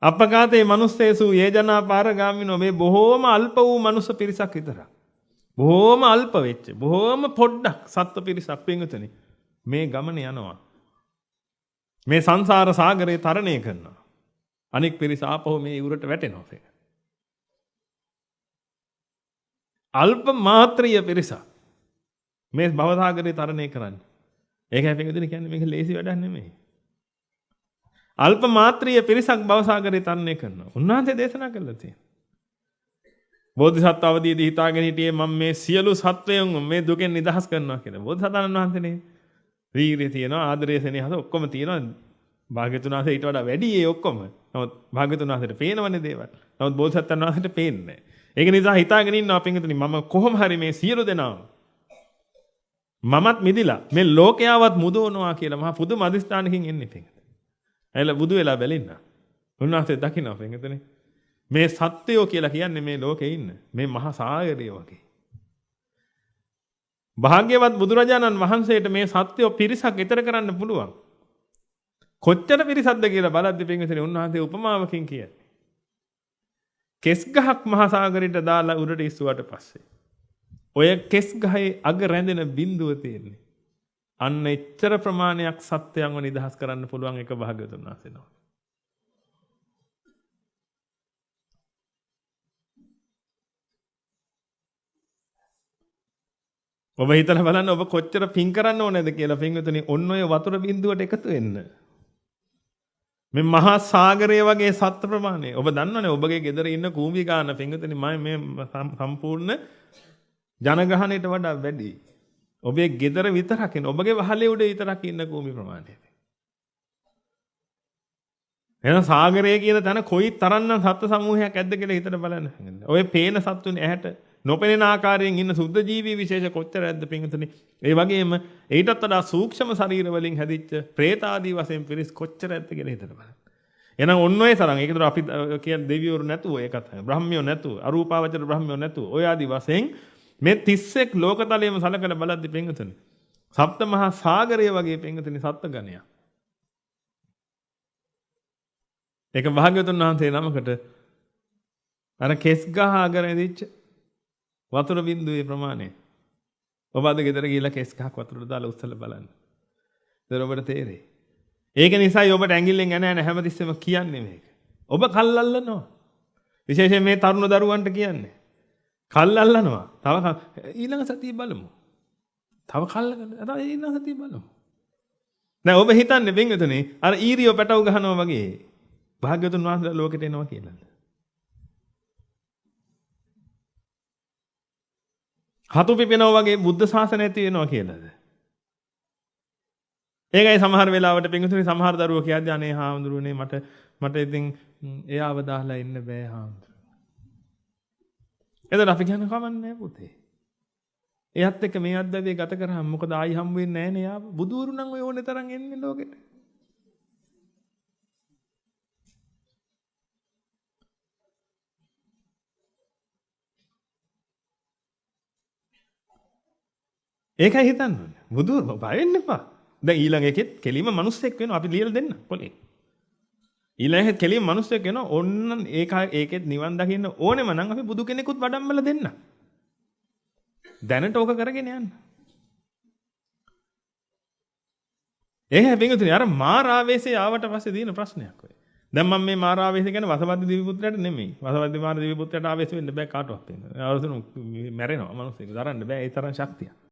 අපඝාතේ මනුස්සේසු යේජනා පාරගාමිනෝ මේ බොහෝම අල්ප වූ මනුස්ස පිරිසක් විතරක්. බොහෝම අල්ප වෙච්ච බොහෝම පොඩ්ඩක් සත්ව පිරිසක් පින්විතනි මේ ගමන යනවා. මේ සංසාර සාගරේ තරණය කරනවා. අනික් පිරිස ආපහු මේ ඉවුරට වැටෙනවා. අල්ප මාත්‍රිය පිරිස මේ භව සාගරේ තරණය කරන්නේ. ඒකයි පින්විතනි කියන්නේ මේක ලේසි වැඩක් නෙමෙයි. අල්ප මාත්‍රිය පිරිසක් භවසාගරේ තරණය කරනවා. උන්වහන්සේ දේශනා කළා තියෙනවා. බෝධිසත්ව අවදීදී හිතාගෙන හිටියේ මම මේ සියලු සත්වයන් මේ දුකෙන් නිදහස් කරනවා කියලා. බෝධිසත්වයන් වහන්සේනේ වීරිය තියෙනවා, ආදරය සෙනෙහස ඔක්කොම තියෙනවා. භාග්‍යතුන් වහන්සේ ඊට වඩා වැඩි ඒ ඔක්කොම. නමුත් භාග්‍යතුන් වහන්සේට පේනවනේ දේවල්. නමුත් බෝධිසත්වයන් වහන්සේට පේන්නේ නැහැ. ඒක නිසා හිතාගෙන ඉන්නවා පින්විතනි මම කොහොම හරි මේ සියලු දෙනාම මමත් මිදිලා මේ ලෝකයාවත් මුදවනවා කියලා මහා පුදුම අදිස්ථානකින් එන්නේ පින්විතනි. ඇයිලා බුදු වෙලා බැලින්න. උන්වහන්සේ දකින්න පින්විතනේ. මේ සත්‍යය කියලා කියන්නේ මේ ලෝකේ ඉන්න මේ මහා සාගරය වගේ. භාග්‍යවත් බුදුරජාණන් වහන්සේට මේ සත්‍යය පිරිසක් ඊතර කරන්න පුළුවන්. කොච්චර පිරිසක්ද කියලා බලද්දි පින්විතනේ උන්වහන්සේ උපමාවකින් කියන්නේ. කෙස් ගහක් මහා සාගරයට දාලා උඩට ඉස්සුවට පස්සේ ඔය කෙස් ගහේ අග රැඳෙන බිඳුව තියෙන්නේ. අන්න එච්චර ප්‍රමාණයක් සත්‍යයන්ව නිදහස් කරන්න පුළුවන් එක භාග්‍යවතුන් වහන්සේ නම. ඔබ හිතලා බලන්න ඔබ කොච්චර පින් කරන්න ඕනේද කියලා පින්විතනි ඔන්න ඔය වතුර බිඳුවට එකතු වෙන්න. මේ මහා සාගරය වගේ සත්ත්ව ප්‍රමාණය. ඔබ දන්නවනේ ඔබගේ ගෙදර ඉන්න කූඹි ගාන පින්විතනි මේ සම්පූර්ණ ජනගහනයට වඩා වැඩි. ඔබේ ගෙදර විතරක් නේ ඔබගේ වහලේ උඩ විතරක් ඉන්න කූඹි ප්‍රමාණය. එහෙනම් සාගරය කියන තැන කොයි තරම්නම් සත්ත්ව සමූහයක් ඇද්ද කියලා හිතට බලන්න. ඔය පේන සත්තුනේ ඇහැට නොපෙනෙන ආකාරයෙන් ඉන්න සුද්ධ ජීවී විශේෂ කොච්චර ඇද්ද පින්විතනි. ඒ වගේම ඊටත් වඩා සූක්ෂම ශරීර වලින් හැදිච්ච പ്രേත ආදී වශයෙන් පිරිස් කොච්චර ඇද්ද කියලා හිතට බලන්න. එහෙනම් ඔන්න ඔය තරම් ඒකතර අපි කියන දෙවිවරු නැතුව ඒකත් බ්‍රහ්මියෝ නැතුව අරූපාවචර බ්‍රහ්මියෝ නැතුව ඔය ආදී වශයෙන් මේ 31 ලෝකතලයේම සලකලා බලද්දි පින්විතනි සප්ත මහා සාගරය වගේ පින්විතනි සත්ත්ව ගණයක්. ඒක භාග්‍යවතුන් වහන්සේ නමකට අර කෙස් ගහ අගරෙදිච්ච වතුර බින්දුවේ ප්‍රමාණය. ඔබ අද ගෙදර ගිහලා කෙස් ගහක් වතුරට දාලා උස්සලා බලන්න. ඒක ඔබට තේරෙයි. ඒක නිසායි ඔබට ඇඟිල්ලෙන් ඇන හැමතිස්සෙම කියන්නේ මේක. ඔබ කල් අල්ලනවා. විශේෂයෙන් මේ තරුණ දරුවන්ට කියන්නේ. කල් අල්ලනවා. තව ඊළඟ සතිය බලමු. තව කල් ඊළඟ සතිය බලමු. දැන් ඔබ හිතන්නේ පින්විතනේ අර ඊරියෝ පැටව ගහනවා වගේ භාග්‍යවතුන් වහන්සේලා ලෝකෙට එනවා කියලාද? හතු පිපෙනවා වගේ බුද්ධ ශාසනය ඇති වෙනවා කියලාද? ඒකයි සමහර වෙලාවට පින්විතනේ සමහර දරුවෝ කියද්දී අනේ හාමුදුරුවනේ මට ඉතින් එයාව දාලා ඉන්න බෑ හාමුදුරුවෝ. එතන අපි කියන කමන්නේ පුතේ. එයත් එක්ක මේ අද්දවිය ගත කරාම මොකද ආයි හම්බ වෙන්නේ නැහනේ යාව. බුදුවරු නම් ඔය ඕනේ තරම් එන්නේ ලෝකෙට. ඒකයි හිතන්න ඕනේ. බුදුවරු බය වෙන්න එපා. දැන් ඊළඟ එකෙත් කෙලිම මිනිස්සෙක් වෙනවා අපි ලියලා දෙන්න පොලේ. ඊළඟ එකෙත් කෙලිම මිනිස්සෙක් වෙනවා ඕන්න ඒකෙත් නිවන් දකින්න ඕනෙම නම් අපි බුදු කෙනෙකුත් වඩම්මලා දෙන්න. දැනට ඕක කරගෙන යන්න. ඒ හැබැයි අර මාරාවේශය ආවට පස්සේ දින ප්‍රශ්නයක් ඔය. දැන් මම මේ මාරාවේශය ගැන වසවද්ද දිවි පුත්‍රයාට නෙමෙයි. වසවද්ද මාර දිවි පුත්‍රයාට ආවේශ වෙන්න බෑ කාටවත් වෙන්න. අවසන් මැරෙනවා මිනිස්සෙක්. දරන්න බෑ ඒ තරම් ශක්තිය.